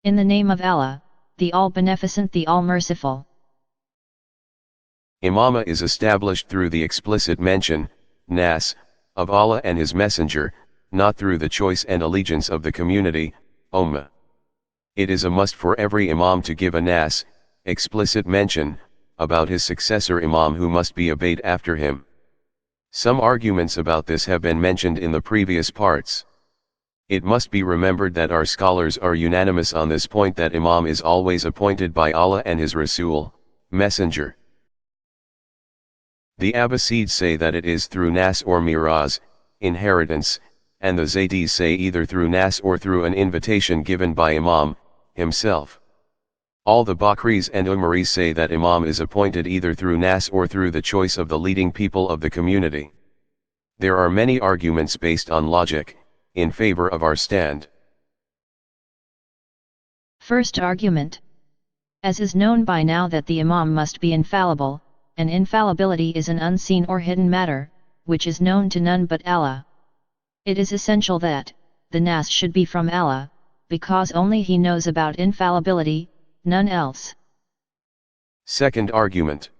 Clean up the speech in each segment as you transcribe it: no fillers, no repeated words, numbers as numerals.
In the name of Allah, the All-Beneficent, the All-Merciful. Imamah is established through the explicit mention, Nass, of Allah and His Messenger, not through the choice and allegiance of the community, Ummah. It is a must for every Imam to give a Nass, explicit mention, about his successor Imam who must be obeyed after him. Some arguments about this have been mentioned in the previous parts. It must be remembered that our scholars are unanimous on this point, that Imam is always appointed by Allah and His Rasul, Messenger. The Abbasids say that it is through Nass or Miraz, inheritance, and the Zaydis say either through Nass or through an invitation given by Imam himself. All the Bakris and Umaris say that Imam is appointed either through Nass or through the choice of the leading people of the community. There are many arguments based on logic, in favor of our stand. First argument. As is known by now that the Imam must be infallible, and infallibility is an unseen or hidden matter, which is known to none but Allah. It is essential that the Nass should be from Allah, because only He knows about infallibility, none else. Second argument.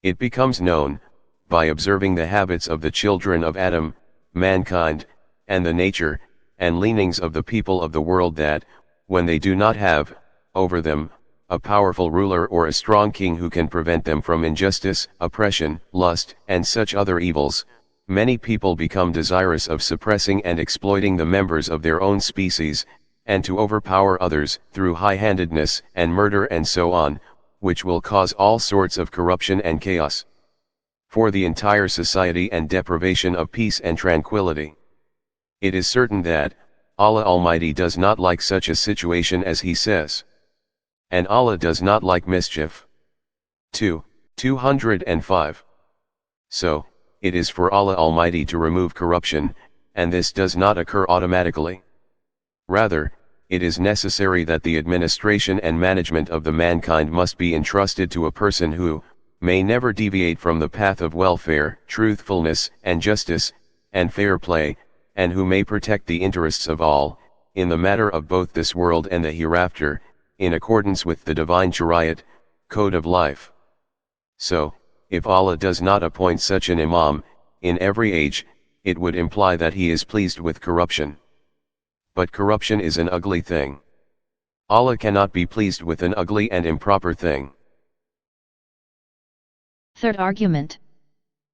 It becomes known, by observing the habits of the children of Adam, mankind, and the nature, and leanings of the people of the world that, when they do not have, over them, a powerful ruler or a strong king who can prevent them from injustice, oppression, lust, and such other evils, many people become desirous of suppressing and exploiting the members of their own species, and to overpower others through high-handedness and murder and so on, which will cause all sorts of corruption and chaos for the entire society and deprivation of peace and tranquility. It is certain that Allah Almighty does not like such a situation, as He says. And Allah does not like mischief. 205. So, it is for Allah Almighty to remove corruption, and this does not occur automatically. Rather, it is necessary that the administration and management of the mankind must be entrusted to a person who may never deviate from the path of welfare, truthfulness, and justice, and fair play, and who may protect the interests of all, in the matter of both this world and the hereafter, in accordance with the divine Shariat, code of life. So, if Allah does not appoint such an Imam, in every age, it would imply that He is pleased with corruption. But corruption is an ugly thing. Allah cannot be pleased with an ugly and improper thing. Third argument.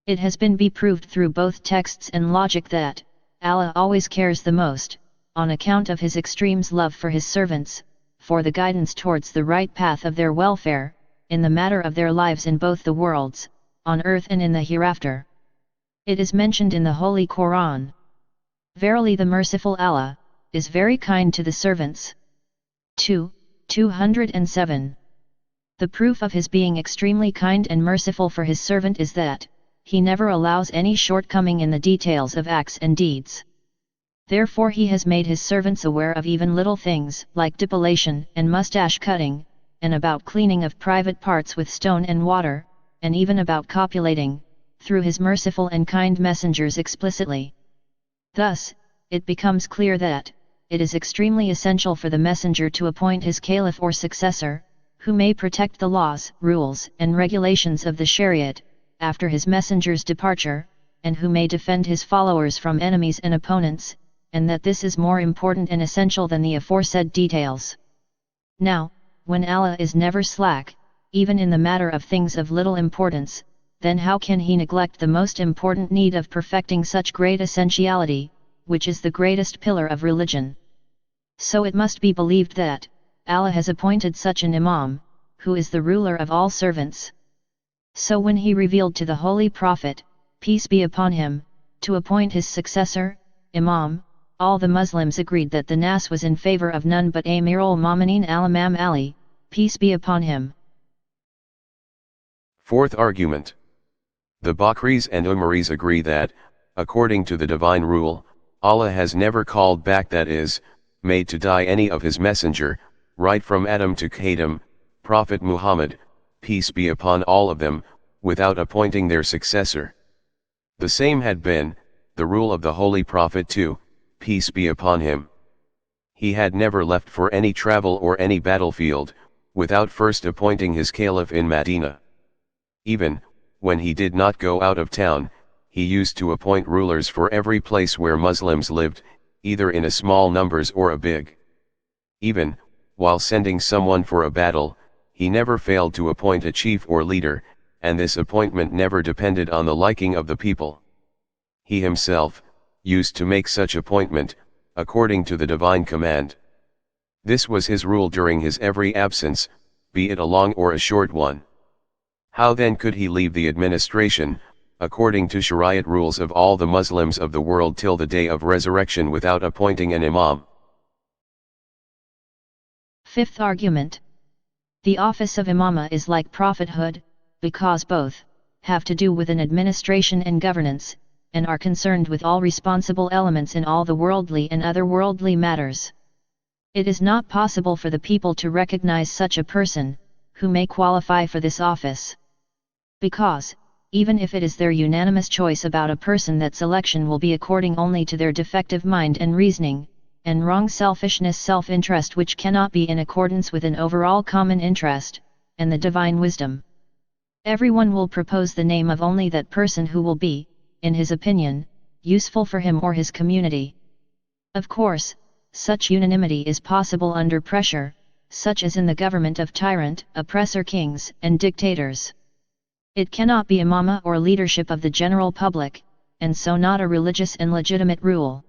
It has been proved through both texts and logic that Allah always cares the most, on account of His extremes love for His servants, for the guidance towards the right path of their welfare, in the matter of their lives in both the worlds, on earth and in the hereafter. It is mentioned in the Holy Quran. Verily the merciful Allah is very kind to the servants. 207. The proof of His being extremely kind and merciful for His servant is that He never allows any shortcoming in the details of acts and deeds. Therefore He has made His servants aware of even little things like depilation and mustache cutting, and about cleaning of private parts with stone and water, and even about copulating, through His merciful and kind messengers explicitly. Thus, it becomes clear that it is extremely essential for the messenger to appoint his Caliph or successor, who may protect the laws, rules, and regulations of the Shariat, after his messenger's departure, and who may defend his followers from enemies and opponents, and that this is more important and essential than the aforesaid details. Now, when Allah is never slack, even in the matter of things of little importance, then how can He neglect the most important need of perfecting such great essentiality, which is the greatest pillar of religion? So it must be believed that Allah has appointed such an Imam, who is the ruler of all servants. So when He revealed to the Holy Prophet, peace be upon him, to appoint his successor, Imam, all the Muslims agreed that the Nass was in favor of none but Amirul Momineen al-Imam Ali, peace be upon him. Fourth argument. The Bakris and Umaris agree that, according to the divine rule, Allah has never called back, that is, made to die any of His messenger, right from Adam to Khatam, Prophet Muhammad, peace be upon all of them, without appointing their successor. The same had been the rule of the Holy Prophet too, peace be upon him. He had never left for any travel or any battlefield, without first appointing his Caliph in Medina. Even, when he did not go out of town, he used to appoint rulers for every place where Muslims lived, either in a small numbers or a big. Even, while sending someone for a battle, he never failed to appoint a chief or leader, and this appointment never depended on the liking of the people. He himself used to make such appointment, according to the divine command. This was his rule during his every absence, be it a long or a short one. How then could he leave the administration, according to Shariat rules of all the Muslims of the world till the day of resurrection without appointing an Imam? Fifth argument. The office of Imamah is like prophethood, because both have to do with an administration and governance, and are concerned with all responsible elements in all the worldly and otherworldly matters. It is not possible for the people to recognize such a person, who may qualify for this office. Because, even if it is their unanimous choice about a person, that selection will be according only to their defective mind and reasoning, and wrong selfishness, self-interest which cannot be in accordance with an overall common interest, and the divine wisdom. Everyone will propose the name of only that person who will be, in his opinion, useful for him or his community. Of course, such unanimity is possible under pressure, such as in the government of tyrant, oppressor kings and dictators. It cannot be imamah or leadership of the general public, and so not a religious and legitimate rule.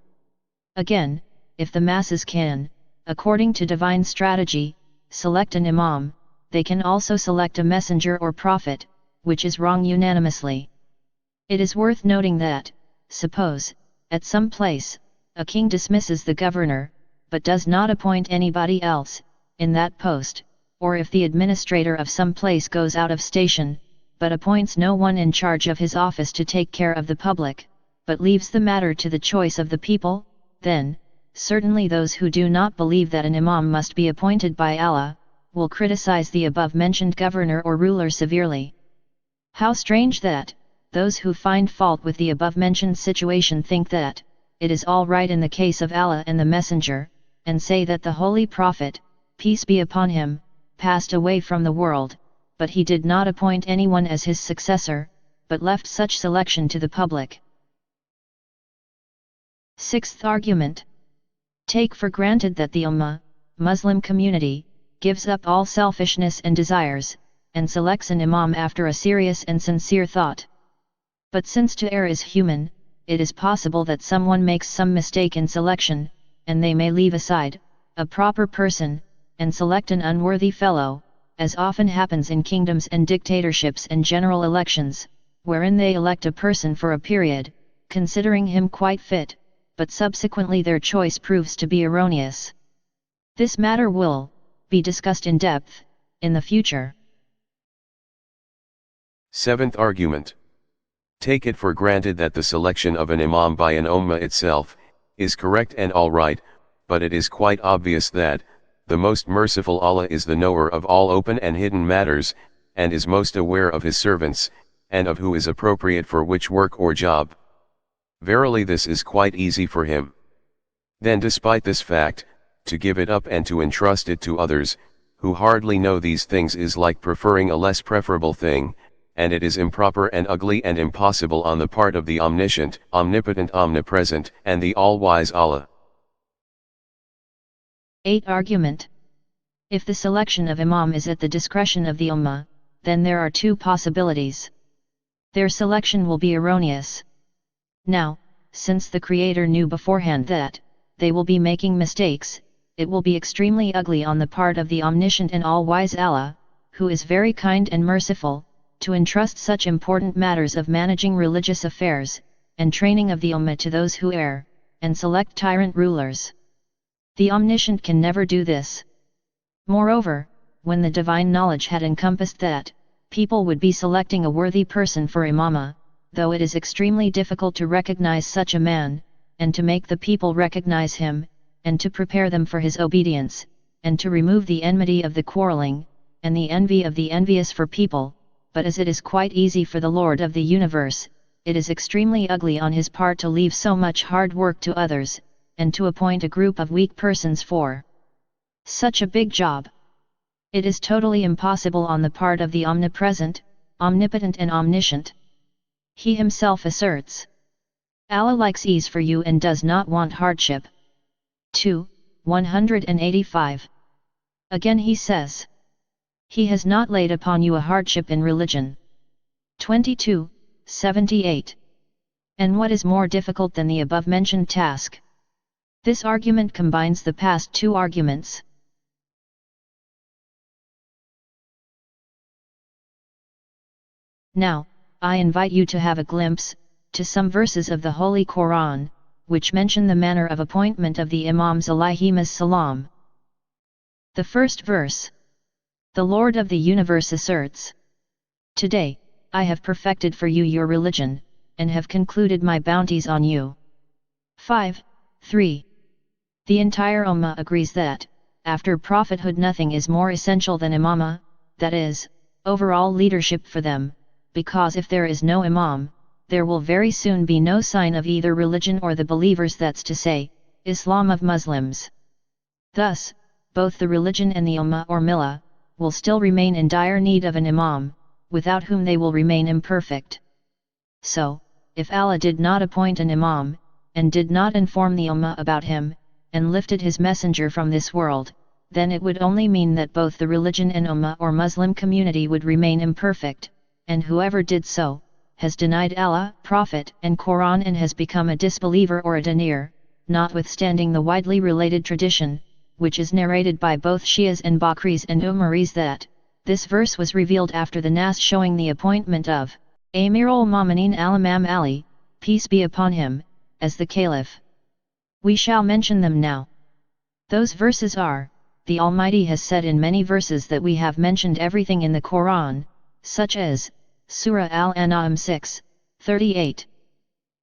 Again, if the masses can, according to divine strategy, select an imam, they can also select a messenger or prophet, which is wrong unanimously. It is worth noting that, suppose, at some place, a king dismisses the governor, but does not appoint anybody else, in that post, or if the administrator of some place goes out of station, but appoints no one in charge of his office to take care of the public, but leaves the matter to the choice of the people, then, certainly those who do not believe that an imam must be appointed by Allah, will criticize the above-mentioned governor or ruler severely. How strange that, those who find fault with the above-mentioned situation think that, it is all right in the case of Allah and the Messenger, and say that the Holy Prophet, peace be upon him, passed away from the world, but he did not appoint anyone as his successor, but left such selection to the public. Sixth argument. Take for granted that the Ummah, Muslim community, gives up all selfishness and desires, and selects an imam after a serious and sincere thought. But since to err is human, it is possible that someone makes some mistake in selection, and they may leave aside a proper person, and select an unworthy fellow, as often happens in kingdoms and dictatorships and general elections, wherein they elect a person for a period, considering him quite fit, but subsequently their choice proves to be erroneous. This matter will be discussed in depth in the future. Seventh argument. Take it for granted that the selection of an imam by an ummah itself is correct and all right, but it is quite obvious that the most merciful Allah is the knower of all open and hidden matters, and is most aware of his servants, and of who is appropriate for which work or job. Verily this is quite easy for him. Then despite this fact, to give it up and to entrust it to others, who hardly know these things, is like preferring a less preferable thing, and it is improper and ugly and impossible on the part of the omniscient, omnipotent, omnipresent, and the all-wise Allah. 8. Argument. If the selection of imam is at the discretion of the ummah, then there are two possibilities. Their selection will be erroneous. Now, since the Creator knew beforehand that they will be making mistakes, it will be extremely ugly on the part of the omniscient and all-wise Allah, who is very kind and merciful, to entrust such important matters of managing religious affairs, and training of the Ummah to those who err, and select tyrant rulers. The Omniscient can never do this. Moreover, when the divine knowledge had encompassed that people would be selecting a worthy person for imamah, though it is extremely difficult to recognize such a man, and to make the people recognize him, and to prepare them for his obedience, and to remove the enmity of the quarreling, and the envy of the envious for people, but as it is quite easy for the Lord of the universe, it is extremely ugly on his part to leave so much hard work to others, and to appoint a group of weak persons for such a big job. It is totally impossible on the part of the omnipresent, omnipotent and omniscient. He himself asserts, Allah likes ease for you and does not want hardship. 2, 185. Again he says, He has not laid upon you a hardship in religion. 22, 78. And what is more difficult than the above-mentioned task? This argument combines the past two arguments. Now, I invite you to have a glimpse, to some verses of the Holy Quran, which mention the manner of appointment of the Imams alayhimus salam. The first verse. The Lord of the universe asserts, Today, I have perfected for you your religion, and have concluded my bounties on you. 5, 3. The entire Ummah agrees that, after prophethood nothing is more essential than imamah, that is, overall leadership for them, because if there is no imam, there will very soon be no sign of either religion or the believers, that's to say, Islam of Muslims. Thus, both the religion and the ummah or millah, will still remain in dire need of an imam, without whom they will remain imperfect. So, if Allah did not appoint an imam, and did not inform the ummah about him, and lifted his messenger from this world, then it would only mean that both the religion and ummah or Muslim community would remain imperfect, and whoever did so, has denied Allah, Prophet and Quran and has become a disbeliever or a denier, notwithstanding the widely related tradition, which is narrated by both Shias and Bakris and Umaris that, this verse was revealed after the Nass showing the appointment of Amirul Momineen al-Imam Ali, peace be upon him, as the Caliph. We shall mention them now. Those verses are, the Almighty has said in many verses that we have mentioned everything in the Quran, such as, Surah Al-An'am 6, 38.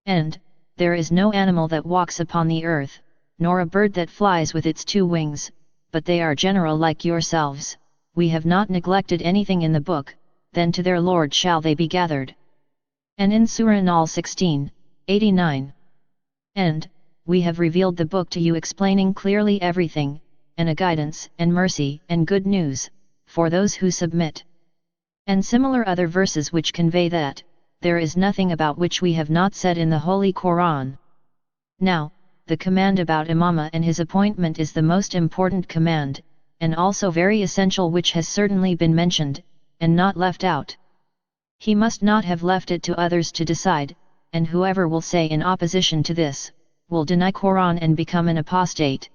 And, there is no animal that walks upon the earth, nor a bird that flies with its two wings, but they are general like yourselves, we have not neglected anything in the book, then to their Lord shall they be gathered. And in Surah An-Nahl 16, 89. And, we have revealed the book to you explaining clearly everything, and a guidance and mercy and good news, for those who submit. And similar other verses which convey that, there is nothing about which we have not said in the Holy Quran. Now, the command about imamah and his appointment is the most important command, and also very essential, which has certainly been mentioned, and not left out. He must not have left it to others to decide, and whoever will say in opposition to this, will deny Quran and become an apostate.